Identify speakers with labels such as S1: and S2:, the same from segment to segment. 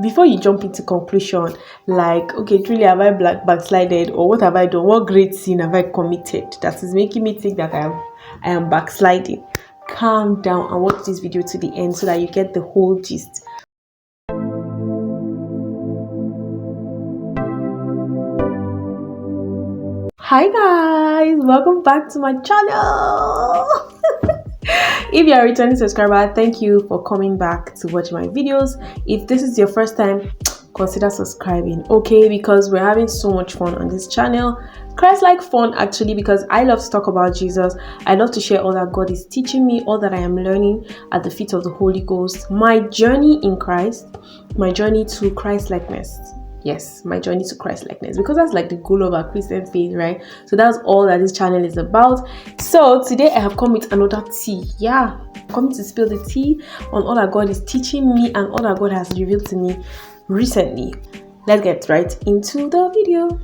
S1: before you jump into conclusion, like, okay, truly have I backslided, or what have I done? What great sin have I committed that is making me think that I am backsliding? Calm down and watch this video to the end so that you get the whole gist. Hi guys, welcome back to my channel. If you are a returning subscriber, thank you for coming back to watch my videos. If this is your first time, consider subscribing, okay? Because we're having so much fun on this channel. Christ-like fun, actually, because I love to talk about Jesus. I love to share all that God is teaching me, all that I am learning at the feet of the Holy Ghost. My journey in Christ, my journey to Christlikeness. Yes, my journey to Christlikeness, because that's like the goal of our Christian faith, right? So that's all that this channel is about. So today I have come with another tea. Yeah, I'm coming to spill the tea on all that God is teaching me and all that God has revealed to me recently. Let's get right into the video.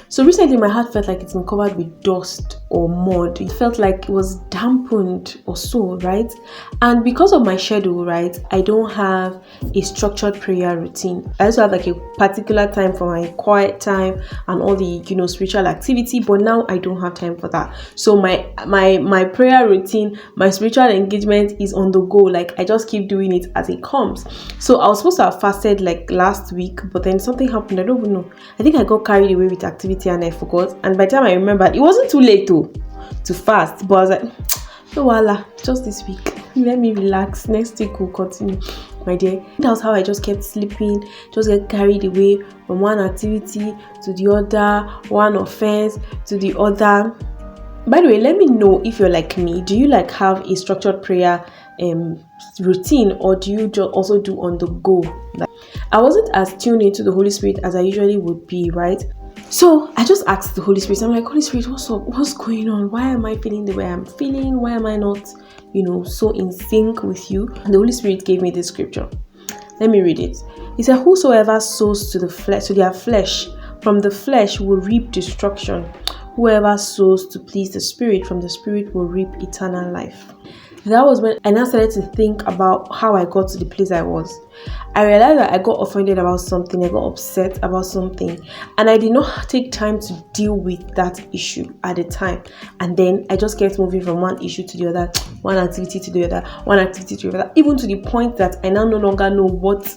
S1: So recently my heart felt like it's been covered with dust or mud. It felt like it was dampened or so, right? And because of my schedule, right, I don't have a structured prayer routine. I also have like a particular time for my quiet time and all the, spiritual activity, but now I don't have time for that. So my prayer routine, my spiritual engagement is on the go. Like I just keep doing it as it comes. So I was supposed to have fasted like last week, but then something happened. I don't even know. I think I got carried away with activity and I forgot. And by the time I remembered, it wasn't too late to fast, but I was like, no, voila, just this week. Let me relax. Next week we'll continue, my dear. That was how I just kept sleeping, just get carried away from one activity to the other, one offense to the other. By the way, let me know if you're like me. Do you like have a structured prayer routine, or do you just also do on the go? Like, I wasn't as tuned into the Holy Spirit as I usually would be, right? So I just asked the Holy Spirit. I'm like, Holy Spirit, what's up? What's going on? Why am I feeling the way I'm feeling? Why am I not, so in sync with you? And the Holy Spirit gave me this scripture. Let me read it. He said, whosoever sows to their flesh, from the flesh will reap destruction. Whoever sows to please the Spirit, from the Spirit will reap eternal life. That was when I now started to think about how I got to the place I was. I realized that I got offended about something, I got upset about something, and I did not take time to deal with that issue at the time. And then I just kept moving from one issue to the other, one activity to the other, one activity to the other, even to the point that I now no longer know what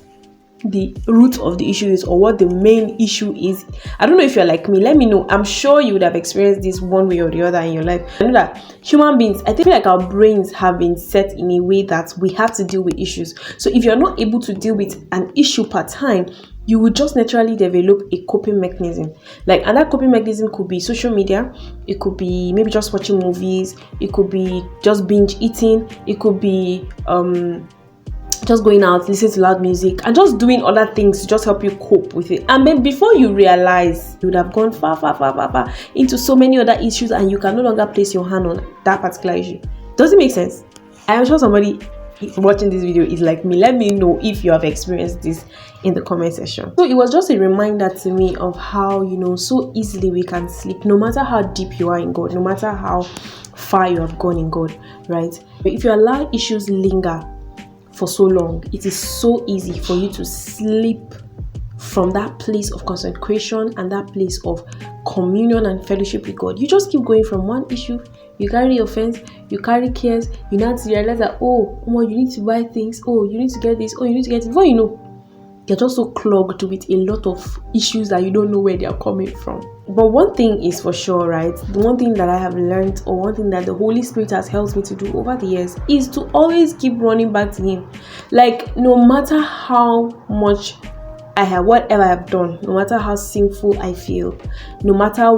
S1: the root of the issue is or what the main issue is. I don't know if you're like me. Let me know. I'm sure you would have experienced this one way or the other in your life. I know that human beings, I feel like our brains have been set in a way that we have to deal with issues. So if you're not able to deal with an issue per time, you will just naturally develop a coping mechanism. And that coping mechanism could be social media, it could be maybe just watching movies, it could be just binge eating, it could be just going out, listening to loud music, and just doing other things to just help you cope with it. And then before you realize, you would have gone far into so many other issues, and you can no longer place your hand on that particular issue. Does it make sense? I am sure somebody watching this video is like me. Let me know if you have experienced this in the comment section. So it was just a reminder to me of how, so easily we can slip, no matter how deep you are in God, no matter how far you have gone in God, right? But if you allow issues linger for so long, it is so easy for you to slip from that place of consecration and that place of communion and fellowship with God. You just keep going from one issue, you carry offense, you carry cares, you now realize that, you need to buy things, you need to get this, you need to get it. Before you know, you're just so clogged with a lot of issues that you don't know where they are coming from. But one thing is for sure, right? The one thing that I have learned, or one thing that the Holy Spirit has helped me to do over the years, is to always keep running back to Him. Like, no matter how much whatever I have done, no matter how sinful I feel, no matter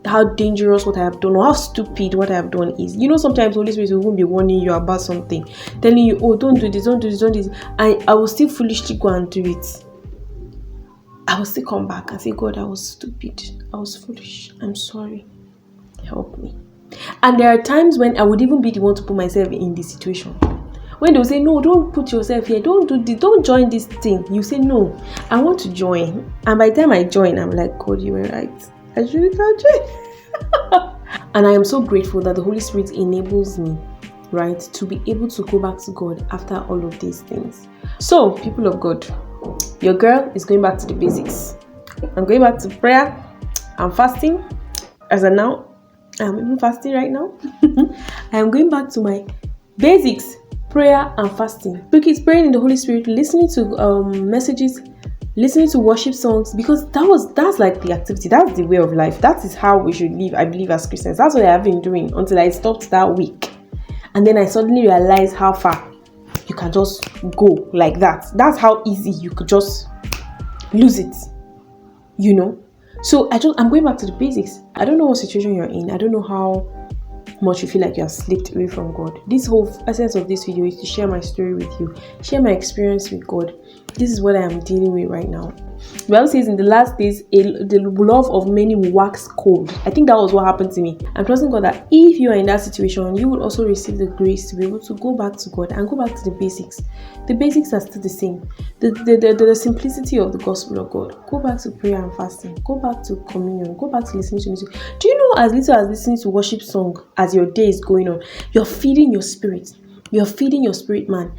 S1: how dangerous what I have done, or how stupid what I have done is. Sometimes Holy Spirit will be warning you about something, telling you, don't do this, don't do this, don't do this, and I will still foolishly go and do it. I will still come back and say, God, I was stupid, I was foolish, I'm sorry, help me. And there are times when I would even be the one to put myself in this situation. When they'll say, no, don't put yourself here, don't do this, don't join this thing. You say, no, I want to join. And by the time I join, I'm like, God, you were right. I should have joined. And I am so grateful that the Holy Spirit enables me, right, to be able to go back to God after all of these things. So, people of God, your girl is going back to the basics. I'm going back to prayer. I'm fasting. As of now, I'm even fasting right now. I am going back to my basics, prayer and fasting. Because praying in the Holy Spirit, listening to messages, listening to worship songs, because that's like the activity, that's the way of life. That is how we should live, I believe, as Christians. That's what I have been doing until I stopped that week. And then I suddenly realized how far you can just go like that. That's how easy you could just lose it, you know. So I'm going back to the basics. I don't know what situation you're in. I don't know how much you feel like you have slipped away from God. This whole essence of this video is to share my story with you, share my experience with God. This is what I am dealing with right now. The Bible says in the last days, the love of many will wax cold. I think that was what happened to me. I'm trusting God that if you are in that situation, you will also receive the grace to be able to go back to God and go back to the basics. The basics are still the same. The simplicity of the gospel of God. Go back to prayer and fasting. Go back to communion. Go back to listening to music. Do you know, as little as listening to worship song as your day is going on, you're feeding your spirit. You're feeding your spirit, man.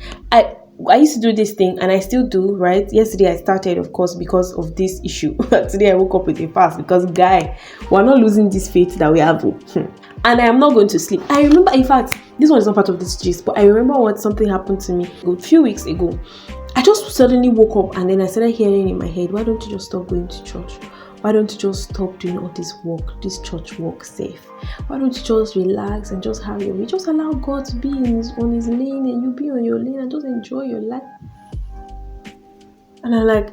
S1: I used to do this thing, and I still do, right? Yesterday I started, of course, because of this issue. Today I woke up with a fast because, we're not losing this faith that we have. And I am not going to sleep. I remember, in fact, this one is not part of this gist, but I remember something happened to me a few weeks ago. I just suddenly woke up, and then I started hearing in my head, why don't you just stop going to church? Why don't you just stop doing all this work, this church work safe? Why don't you just relax and just have your way? Just allow God to be on his lane, and you be on your lane and just enjoy your life. And I'm like,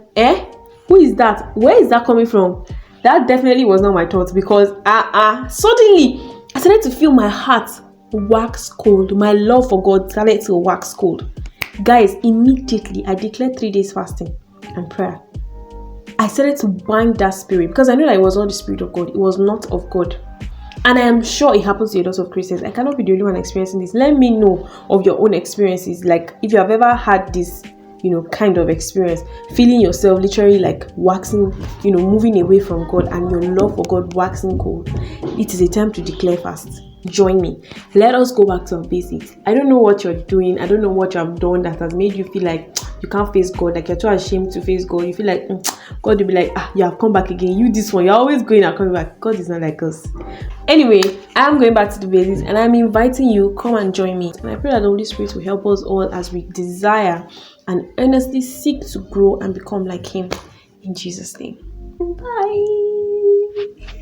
S1: who is that? Where is that coming from? That definitely was not my thoughts, because suddenly I started to feel my heart wax cold. My love for God started to wax cold. Guys, immediately I declared 3 days fasting and prayer. I started to bind that spirit, because I knew that it was not the spirit of God. It was not of God. And I am sure it happens to a lot of Christians. I cannot be the only one experiencing this. Let me know of your own experiences. Like, if you have ever had this, kind of experience, feeling yourself literally like waxing, moving away from God, and your love for God waxing cold. It is a time to declare fast. Join me. Let us go back to our basics. I don't know what you're doing. I don't know what you have done that has made you feel like you can't face God, like you're too ashamed to face God. You feel like God will be like, you have come back again. You this one, you're always going and coming back. God is not like us. Anyway, I'm going back to the basics, and I'm inviting you, come and join me. And I pray that the Holy Spirit will help us all as we desire and earnestly seek to grow and become like Him. In Jesus' name. Bye.